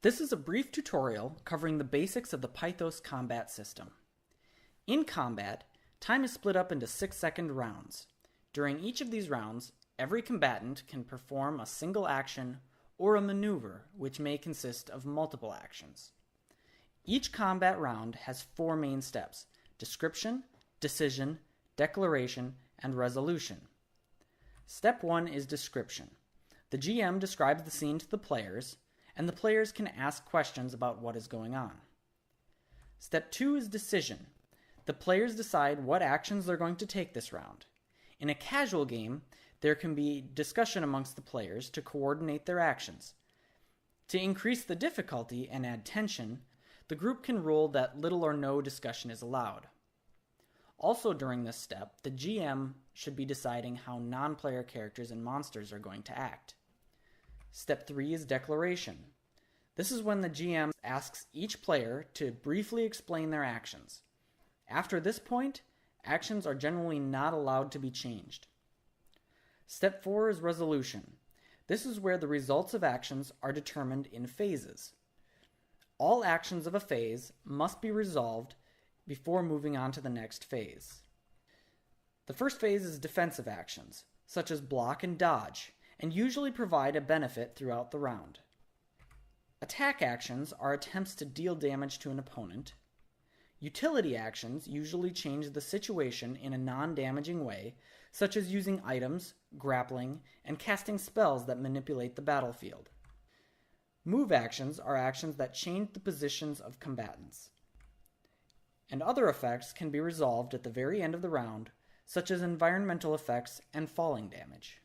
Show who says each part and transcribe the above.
Speaker 1: This is a brief tutorial covering the basics of the Pythos combat system. In combat, time is split up into 6-second rounds. During each of these rounds, every combatant can perform a single action or a maneuver, which may consist of multiple actions. Each combat round has 4 main steps: description, decision, declaration, and resolution. Step 1 is description. The GM describes the scene to the players, and the players can ask questions about what is going on. Step 2 is decision. The players decide what actions they're going to take this round. In a casual game, there can be discussion amongst the players to coordinate their actions. To increase the difficulty and add tension, the group can rule that little or no discussion is allowed. Also during this step, the GM should be deciding how non-player characters and monsters are going to act. Step 3 is declaration. This is when the GM asks each player to briefly explain their actions. After this point, actions are generally not allowed to be changed. Step 4 is resolution. This is where the results of actions are determined in phases. All actions of a phase must be resolved before moving on to the next phase. The first phase is defensive actions, such as block and dodge, and usually provide a benefit throughout the round. Attack actions are attempts to deal damage to an opponent. Utility actions usually change the situation in a non-damaging way, such as using items, grappling, and casting spells that manipulate the battlefield. Move actions are actions that change the positions of combatants. And other effects can be resolved at the very end of the round, such as environmental effects and falling damage.